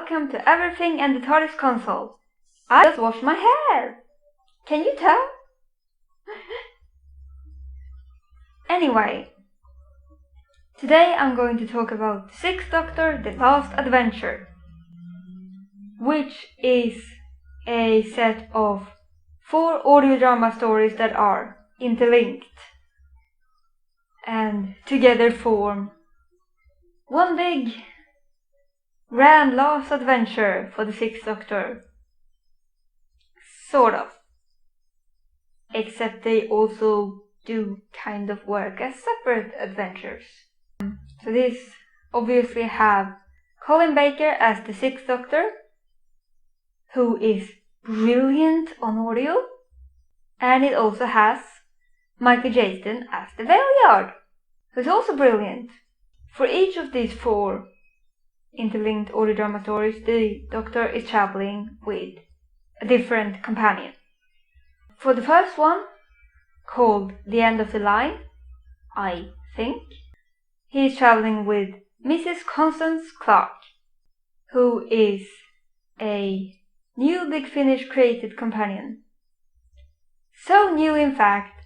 welcome to Everything and the TARDIS console. I just washed my hair! Can you tell? Anyway, today I'm going to talk about the Sixth Doctor, The Last Adventure, which is a set of 4 audio drama stories that are interlinked and together form one big grand last adventure for the Sixth Doctor. Sort of. Except they also do kind of work as separate adventures. So these obviously have Colin Baker as the Sixth Doctor, who is brilliant on audio, and it also has Michael Jason as the Valeyard, who's also brilliant. For each of these 4 interlinked audio drama stories, the Doctor is traveling with a different companion. For the first one, called The End of the Line, I think, he is traveling with Mrs. Constance Clark, who is a new Big Finish created companion. So new, in fact,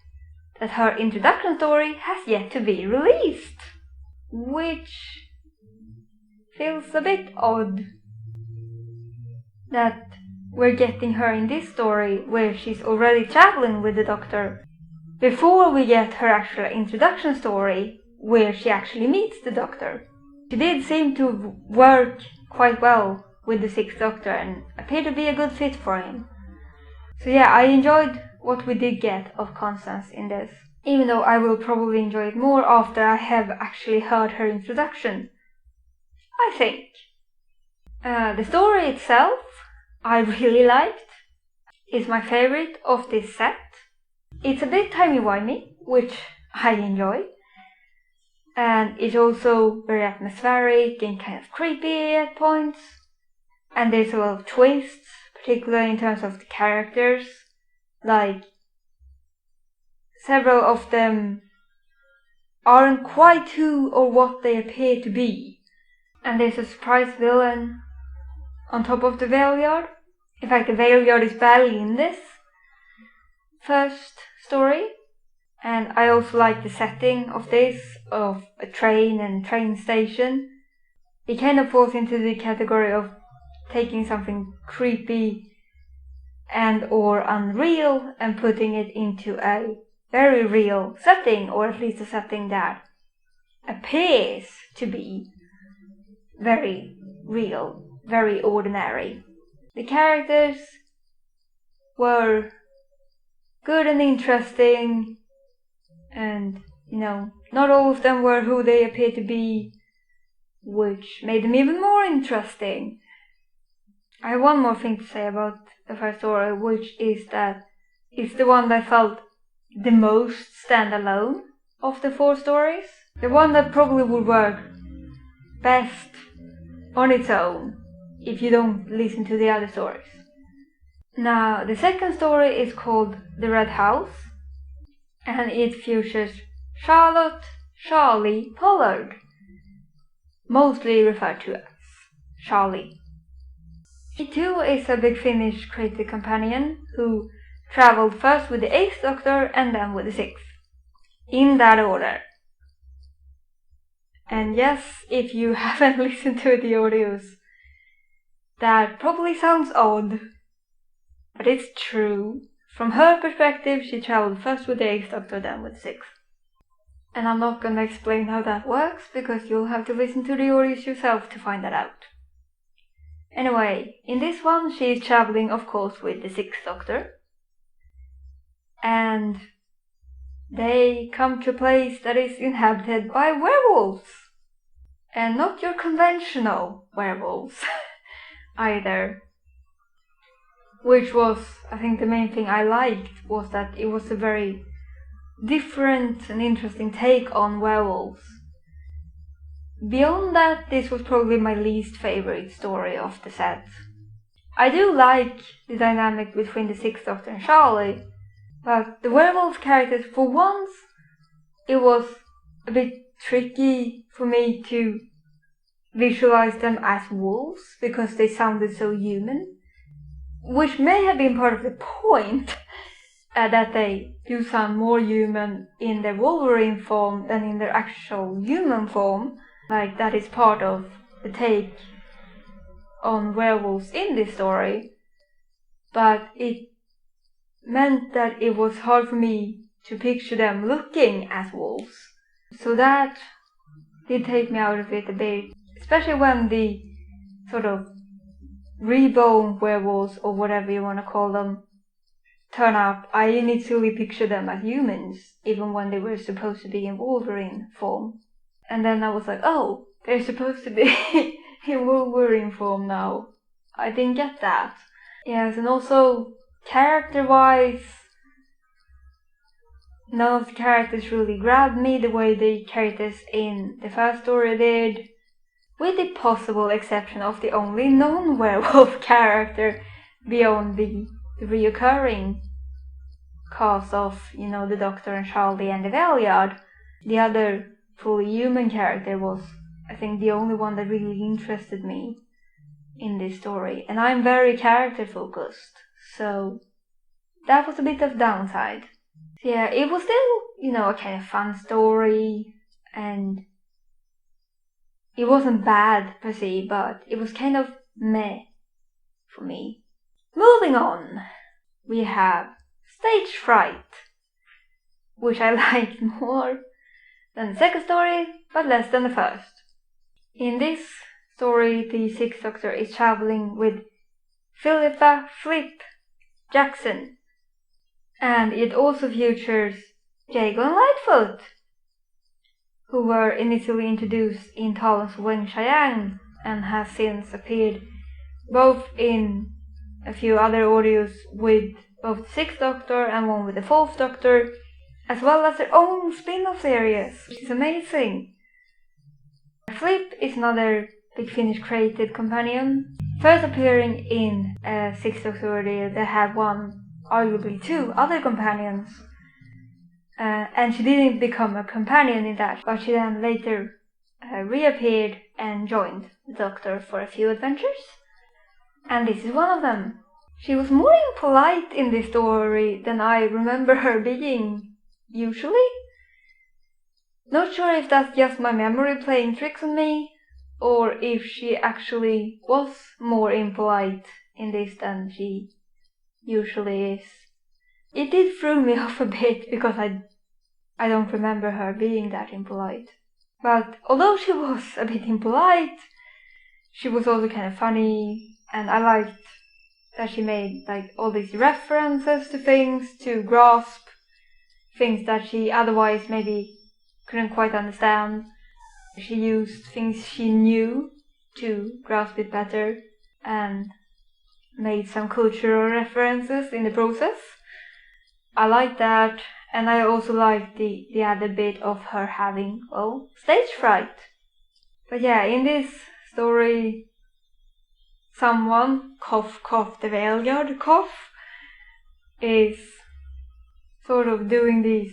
that her introduction story has yet to be released, which feels a bit odd that we're getting her in this story where she's already traveling with the Doctor before we get her actual introduction story where she actually meets the Doctor. She did seem to work quite well with the Sixth Doctor and appeared to be a good fit for him. So yeah, I enjoyed what we did get of Constance in this, even though I will probably enjoy it more after I have actually heard her introduction, I think. The story itself I really liked. It's my favorite of this set. It's a bit timey-wimey, which I enjoy. And it's also very atmospheric and kind of creepy at points. And there's a lot of twists, particularly in terms of the characters. Like, several of them aren't quite who or what they appear to be. And there's a surprise villain on top of the Valeyard. In fact, the Valeyard is barely in this first story. And I also like the setting of this, of a train and train station. It kind of falls into the category of taking something creepy and or unreal and putting it into a very real setting, or at least a setting that appears to be very real, very ordinary. The characters were good and interesting, and, not all of them were who they appear to be, which made them even more interesting. I have one more thing to say about the first story, which is that it's the one that felt the most standalone of the 4 stories. The one that probably would work best on its own if you don't listen to the other stories. Now, the second story is called The Red House, and it features Charlie Pollard, mostly referred to as Charlie. She too is a Big Finish created companion who travelled first with the 8th Doctor and then with the 6th. In that order. And yes, if you haven't listened to the audios, that probably sounds odd, but it's true. From her perspective, she travelled first with the 8th Doctor, then with the 6th. And I'm not gonna explain how that works, because you'll have to listen to the audios yourself to find that out. Anyway, in this one, she is travelling, of course, with the 6th Doctor. And they come to a place that is inhabited by werewolves. And not your conventional werewolves either. Which was, I think, the main thing I liked, was that it was a very different and interesting take on werewolves. Beyond that, this was probably my least favorite story of the set. I do like the dynamic between the 6th Doctor and Charlie, but the werewolf characters, for once, it was a bit tricky for me to visualized them as wolves because they sounded so human, which may have been part of the point, that they do sound more human in their Wolverine form than in their actual human form. Like, that is part of the take on werewolves in this story, but it meant that it was hard for me to picture them looking as wolves. So that did take me out of it a bit, especially when the sort of reborn werewolves, or whatever you want to call them, turn up. I initially pictured them as humans, even when they were supposed to be in Wolverine form. And then I was like, oh, they're supposed to be in Wolverine form now. I didn't get that. Yes, and also character-wise, none of the characters really grabbed me the way the characters in the first story did, with the possible exception of the only non-werewolf character beyond the reoccurring cast of, the Doctor and Charlie and the Valeyard. The other fully human character was, I think, the only one that really interested me in this story. And I'm very character focused, so that was a bit of downside. So yeah, it was still, a kind of fun story, and it wasn't bad per se, but it was kind of meh for me. Moving on, we have Stage Fright, which I liked more than the second story, but less than the first. In this story, the Sixth Doctor is traveling with Philippa Flip Jackson, and it also features Jago and Lightfoot, who were initially introduced in Talon's Wen Chiang and has since appeared both in a few other audios with both the Sixth Doctor and one with the Fourth Doctor, as well as their own spin-off series, which is amazing. Flip is another Big Finish created companion, first appearing in a Sixth Doctor audio that had one, arguably two, other companions. And she didn't become a companion in that, but she then later reappeared and joined the Doctor for a few adventures. And this is one of them. She was more impolite in this story than I remember her being usually. Not sure if that's just my memory playing tricks on me, or if she actually was more impolite in this than she usually is. It did throw me off a bit because I don't remember her being that impolite. But although she was a bit impolite, she was also kind of funny, and I liked that she made all these references to things to grasp things that she otherwise maybe couldn't quite understand. She used things she knew to grasp it better and made some cultural references in the process. I liked that, and I also liked the other bit of her having, stage fright. But yeah, in this story, someone, cough cough the Valeyard cough, is sort of doing these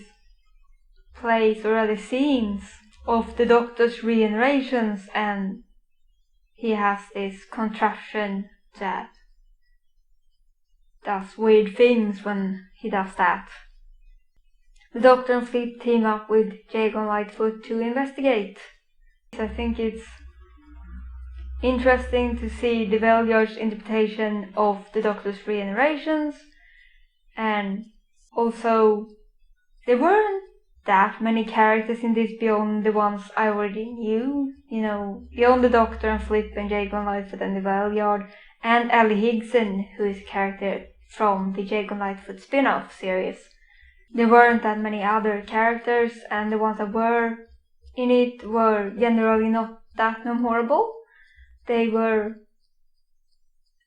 plays or other scenes of the Doctor's regenerations, and he has this contraption that does weird things when he does that. The Doctor and Flip team up with Jago and Lightfoot to investigate. I think it's interesting to see the Valeyard's interpretation of the Doctor's regenerations, and also there weren't that many characters in this beyond the ones I already knew, beyond the Doctor and Flip and Jago and Lightfoot and the Valeyard, and Ellie Higson, who is a character from the Jago and Lightfoot spin-off series. There weren't that many other characters, and the ones that were in it were generally not that memorable. They were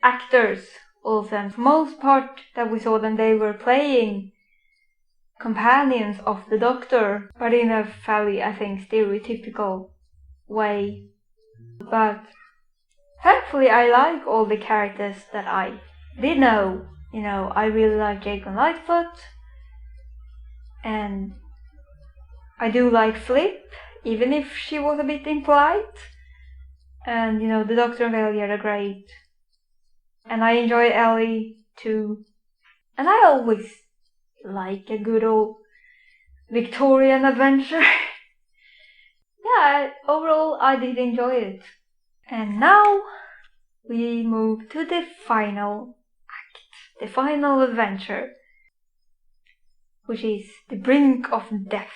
actors, all of them. For the most part that we saw them, they were playing companions of the Doctor, but in a fairly, I think, stereotypical way. But thankfully I like all the characters that I did know. I really like Jago and Lightfoot, and I do like Flip, even if she was a bit impolite. And the Doctor and Valeyard are great. And I enjoy Ellie too. And I always like a good old Victorian adventure. Yeah, overall I did enjoy it. And now we move to the final act, the final adventure, which is The Brink of Death,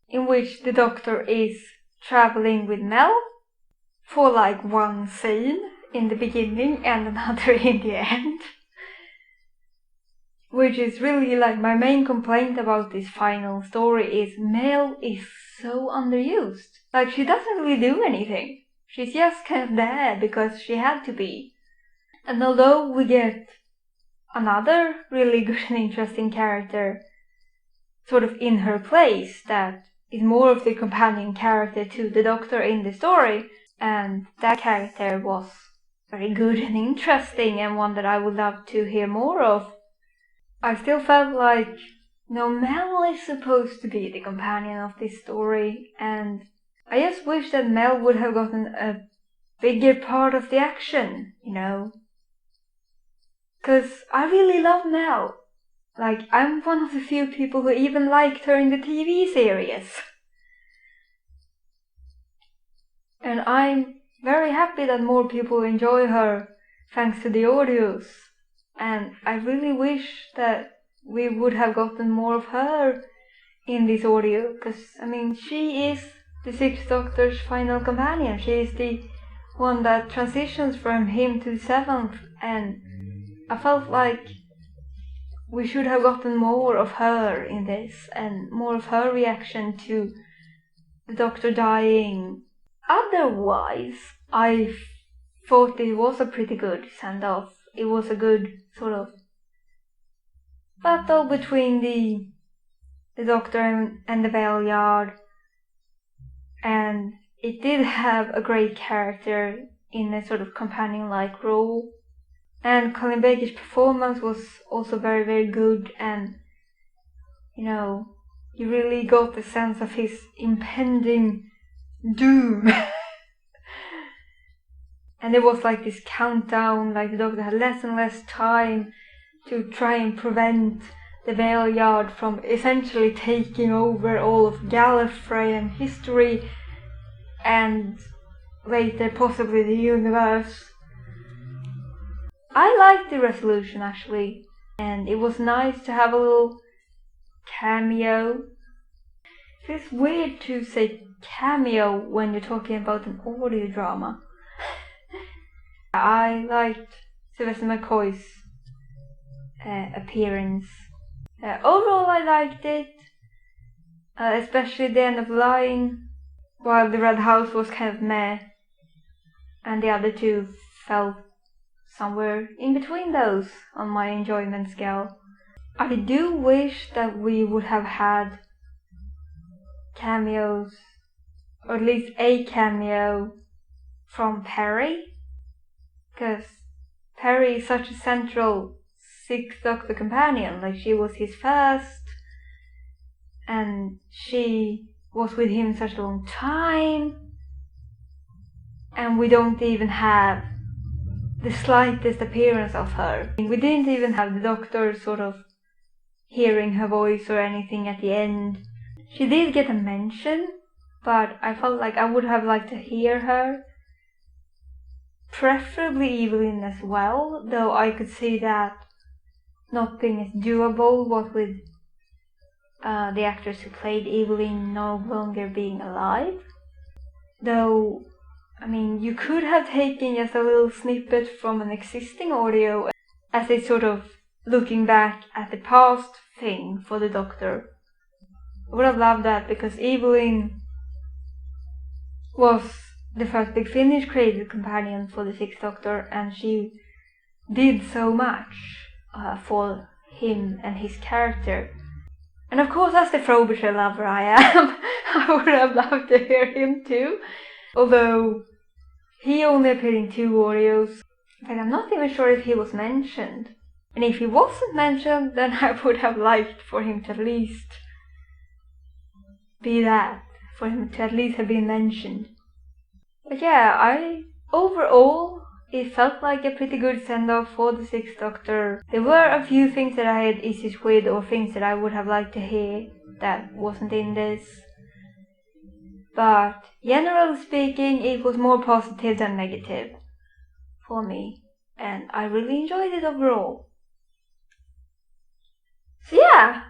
in which the Doctor is traveling with Mel for like one scene in the beginning and another in the end. Which is really like my main complaint about this final story is Mel is so underused. Like, she doesn't really do anything. She's just kind of there because she had to be. And although we get another really good and interesting character sort of in her place that is more of the companion character to the Doctor in the story, and that character was very good and interesting and one that I would love to hear more of, I still felt like, Mel is supposed to be the companion of this story, and I just wish that Mel would have gotten a bigger part of the action, Because I really love Mel. Like, I'm one of the few people who even liked her in the TV series. And I'm very happy that more people enjoy her thanks to the audios. And I really wish that we would have gotten more of her in this audio, because, she is the Sixth Doctor's final companion. She is the one that transitions from him to the Seventh, and I felt like we should have gotten more of her in this, and more of her reaction to the Doctor dying. Otherwise, I thought it was a pretty good send-off. It was a good sort of battle between the Doctor and the Valeyard, and it did have a great character in a sort of companion-like role. And Colin Baker's performance was also very, very good, and you really got the sense of his impending doom. And there was like this countdown, like the Doctor had less and less time to try and prevent the Valeyard from essentially taking over all of Gallifreyan history and later possibly the universe. I liked the resolution actually, and it was nice to have a little cameo. It's weird to say cameo when you're talking about an audio drama. I liked Sylvester McCoy's appearance. Overall I liked it, especially the end of the line, while the Red House was kind of meh, and the other two fell somewhere in between those on my enjoyment scale. I do wish that we would have had cameos, or at least a cameo from Perry, because Perry is such a central Sixth Doctor companion. Like, she was his first, and she was with him such a long time, and we don't even have the slightest appearance of her. We didn't even have the Doctor sort of hearing her voice or anything at the end. She did get a mention, but I felt like I would have liked to hear her. Preferably Evelyn as well, though I could see that not being as doable, what with the actress who played Evelyn no longer being alive. Though, you could have taken just a little snippet from an existing audio as a sort of looking back at the past thing for the Doctor. I would have loved that, because Evelyn was the first Big Finish created companion for the Sixth Doctor, and she did so much for him and his character. And of course, as the Frobisher lover I am, I would have loved to hear him too, although he only appeared in 2 audios. And I'm not even sure if he was mentioned. And if he wasn't mentioned, then I would have liked for him to at least be that, for him to at least have been mentioned. But yeah, overall, it felt like a pretty good send-off for the Sixth Doctor. There were a few things that I had issues with, or things that I would have liked to hear that wasn't in this. But generally speaking, it was more positive than negative for me, and I really enjoyed it overall. So yeah,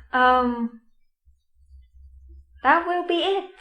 that will be it.